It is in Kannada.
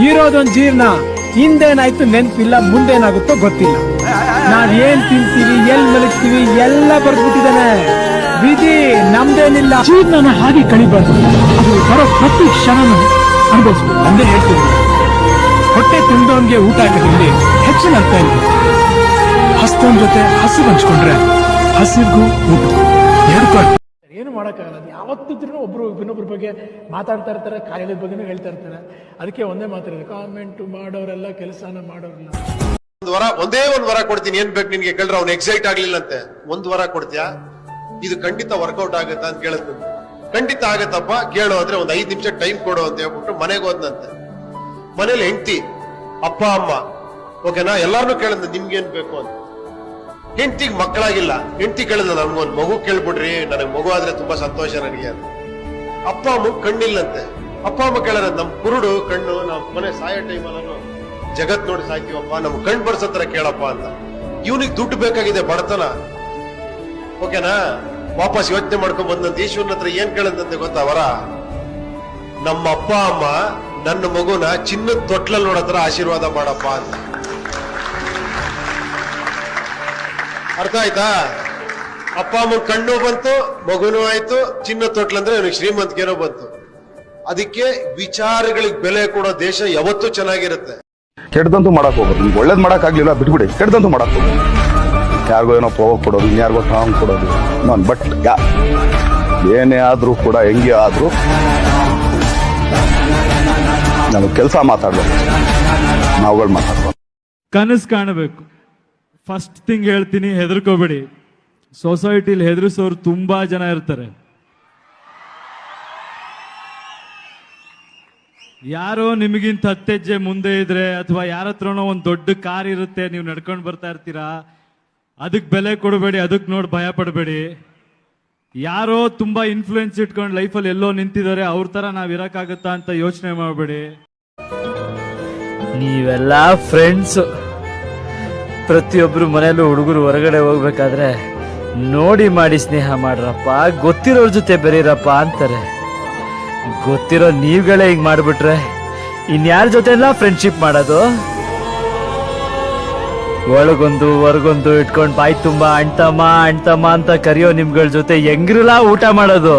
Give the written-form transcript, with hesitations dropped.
ಇರೋದೊಂದ್ ಜೀರ್ಣ, ಹಿಂದೇನಾಯ್ತು ನೆನ್ಪಿಲ್ಲ, ಮುಂದೇನಾಗುತ್ತೋ ಗೊತ್ತಿಲ್ಲ. ನಾವ್ ಏನ್ ತಿಂತೀವಿ, ಎಲ್ ಮಲಗ್ತೀವಿ ಎಲ್ಲ ಬರ್ದ್ಬಿಟ್ಟಿದ್ದಾನೆ. ವಿಧಿ ನಮ್ದೇನಿಲ್ಲ. ಜೀರ್ಣನ ಹಾಗೆ ಕಳಿಬಾರ್ದು, ಅದು ಬರೋ ಪ್ರತಿ ಕ್ಷಣನ ಅನುಭವಿಸ್ಬೇಕು. ಅಂದೇ ಹೇಳ್ತೀನಿ, ಹೊಟ್ಟೆ ತುಂಬಿದವನ್ಗೆ ಊಟ ಹಾಕೋದ್ರಲ್ಲಿ ಹೆಚ್ಚಿನ ಅರ್ಥ ಇಲ್ಲ. ಹಸ್ತವನ್ ಜೊತೆ ಹಸಿರು ಹಂಚ್ಕೊಂಡ್ರೆ ಹಸಿರ್ಗೂ ಊಟ ಎರಡು ಏನು ಮಾಡೋಕ್ಕಾಗಲ್ಲ. ಯಾವತ್ತಿದ್ರೂ ಒಬ್ರು ಇನ್ನೊಬ್ರ ಬಗ್ಗೆ ಮಾತಾಡ್ತಾ ಇರ್ತಾರೆ, ಕಾಯಿಲೆ ಬಗ್ಗೆನೂ ಹೇಳ್ತಾ ಇರ್ತಾರೆ. ಅದಕ್ಕೆ ಒಂದೇ ಮಾತಾಡಿದೆ, ಕಾಮೆಂಟ್ ಮಾಡೋರೆಲ್ಲ ಕೆಲಸನ ಮಾಡೋರಿಲ್ಲ. ಒಂದೇ ಒಂದ್ ವರ ಕೊಡ್ತೀನಿ, ಏನ್ ಬೇಕು ನಿನ್ಗೆ ಕೇಳ್ರೆ ಅವ್ನು ಎಕ್ಸೈಟ್ ಆಗ್ಲಿಲ್ಲ ಅಂತೆ. ಒಂದ್ ವರ ಕೊಡ್ತೀಯಾ, ಇದು ಖಂಡಿತ ವರ್ಕೌಟ್ ಆಗತ್ತಾ ಅಂತ ಕೇಳಿದ್. ಖಂಡಿತ ಆಗತ್ತಪ್ಪ, ಕೇಳು ಅಂದ್ರೆ ಒಂದ್ 5 ನಿಮಿಷ ಟೈಮ್ ಕೊಡು ಅಂತ ಹೇಳ್ಬಿಟ್ಟು ಮನೆಗೆ ಹೋದ್ನಂತೆ. ಮನೇಲಿ ಹೆಂಡತಿ, ಅಪ್ಪ, ಅಮ್ಮ, ಓಕೆನಾ, ಎಲ್ಲಾರನು ಕೇಳಿದ್ ನಿಮ್ಗೇನ್ ಬೇಕು ಅಂತ. ಹೆಂಡತಿಗೆ ಮಕ್ಕಳಾಗಿಲ್ಲ. ಹೆಂಡತಿ ಕೇಳಿದ, ನನ್ಗೊಂದ್ ಮಗು ಕೇಳ್ಬಿಡ್ರಿ, ನನಗೆ ಮಗು ಆದ್ರೆ ತುಂಬಾ ಸಂತೋಷ ನನಗೆ ಅಂತ. ಅಪ್ಪ ಅಮ್ಮ ಕಣ್ಣಿಲ್ಲಂತೆ. ಅಪ್ಪ ಅಮ್ಮ ಕೇಳಿದ್ರೆ, ನಮ್ ಕುರುಡು ಕಣ್ಣು, ನಾವ್ ಮನೆ ಸಾಯೋ ಟೈಮಲ್ಲೂ ಜಗತ್ ನೋಡಿ ಸಾಯ್ತೀವಪ್ಪ, ನಮ್ ಕಣ್ ಬರ್ಸತ್ರ ಕೇಳಪ್ಪ ಅಂತ. ಇವನಿಗೆ ದುಡ್ಡು ಬೇಕಾಗಿದೆ, ಬಡತನ, ಓಕೆನಾ. ವಾಪಸ್ ಯೋಚನೆ ಮಾಡ್ಕೊಂಡ್ ಬಂದಂತ ಈಶ್ವರನ ಹತ್ರ ಏನ್ ಕೇಳದಂತೆ ಗೊತ್ತಾ ವರ? ನಮ್ಮ ಅಪ್ಪ ಅಮ್ಮ ನನ್ನ ಮಗುನ ಚಿನ್ನದ ತೊಟ್ಲಲ್ಲಿ ನೋಡತ್ರ ಆಶೀರ್ವಾದ ಮಾಡಪ್ಪ ಅಂತ. ಅರ್ಥ ಆಯ್ತಾ? ಅಪ್ಪ ಅಮ್ಮ ಕಣ್ಣು ಬಂತು, ಮಗುನೂ ಆಯ್ತು, ಚಿನ್ನದ ತೊಟ್ಲಂದ್ರೆ ಇವನಿಗೆ ಶ್ರೀಮಂತಿಕೆನೋ ಬಂತು. ಅದಕ್ಕೆ ವಿಚಾರಗಳಿಗೆ ಬೆಲೆ ಕೊಡೋ ದೇಶ ಯಾವತ್ತೂ ಚೆನ್ನಾಗಿರುತ್ತೆ. ಕೆಟ್ಟದಂತೂ ಮಾಡಕ್ ಹೋಗೋದು, ನಿಮ್ಗೆ ಒಳ್ಳೇದ್ ಮಾಡಕ್ ಆಗ್ಲಿಲ್ಲ ಬಿಟ್ಬಿಡಿ, ಕೆಟ್ಟದಂತೂ ಮಾಡಕ್ ಹೋಗೋದು. ಯಾರಿಗೋ ಏನೋ ಪೋಗ್ ಕೊಡೋದು, ಇನ್ಯಾರಿಗೋ ಟಾಂಗ್ ಕೊಡೋದು. ನಾನು ಬಟ್ ಏನೇ ಆದ್ರೂ ಕೂಡ, ಹೆಂಗೆ ಆದ್ರೂ ನಮಗೆ ಕೆಲಸ ಮಾತಾಡ್ಬೇಕು, ನಾವುಗಳು ಮಾತಾಡ್ಬೇಕು. ಕನಸು ಕಾಣಬೇಕು. ಫಸ್ಟ್ ಥಿಂಗ್ ಹೇಳ್ತೀನಿ, ಹೆದರ್ಕೋಬೇಡಿ. ಸೊಸೈಟಿಲಿ ಹೆದರಿಸೋರು ತುಂಬಾ ಜನ ಇರ್ತಾರೆ. ಯಾರೋ ನಿಮಗಿಂತ 10 ಹೆಜ್ಜೆ ಮುಂದೆ ಇದ್ರೆ, ಅಥವಾ ಯಾರ ಹತ್ರನೋ ಒಂದು ದೊಡ್ಡ ಕಾರ್ ಇರುತ್ತೆ, ನೀವು ನಡ್ಕೊಂಡು ಬರ್ತಾ ಇರ್ತೀರಾ, ಅದಕ್ಕೆ ಬೆಲೆ ಕೊಡಬೇಡಿ, ಅದಕ್ಕೆ ನೋಡಿ ಭಯ ಪಡಬೇಡಿ. ಯಾರೋ ತುಂಬಾ ಇನ್ಫ್ಲೂಯೆನ್ಸ್ ಇಟ್ಕೊಂಡು ಲೈಫಲ್ಲಿ ಎಲ್ಲೋ ನಿಂತಿದ್ದಾರೆ, ಅವ್ರ ತರ ನಾವ್ ಇರಕ್ಕಾಗತ್ತಾ ಅಂತ ಯೋಚನೆ ಮಾಡಬೇಡಿ. ನೀವೆಲ್ಲ ಫ್ರೆಂಡ್ಸ್. ಪ್ರತಿಯೊಬ್ರು ಮನೆಯಲ್ಲೂ ಹುಡುಗರು ಹೊರಗಡೆ ಹೋಗ್ಬೇಕಾದ್ರೆ ನೋಡಿ ಮಾಡಿ ಸ್ನೇಹ ಮಾಡ್ರಪ್ಪ, ಗೊತ್ತಿರೋರ್ ಜೊತೆ ಬೆರೀರಪ್ಪ ಅಂತಾರೆ. ಗೊತ್ತಿರೋ ನೀವುಗಳೇ ಹಿಂಗ್ ಮಾಡ್ಬಿಟ್ರೆ ಇನ್ಯಾರ ಜೊತೆ ಎಲ್ಲ ಫ್ರೆಂಡ್ಶಿಪ್ ಮಾಡೋದು? ಒಳಗೊಂದು ಹೊರಗೊಂದು ಇಟ್ಕೊಂಡು ಬಾಯಿ ತುಂಬಾ ಅಣ್ತಮ್ಮ ಅಣ್ತಮ್ಮ ಅಂತ ಕರೆಯೋ ನಿಮ್ಗಳ ಜೊತೆ ಹೆಂಗ್ರಲ್ಲ ಊಟ ಮಾಡೋದು?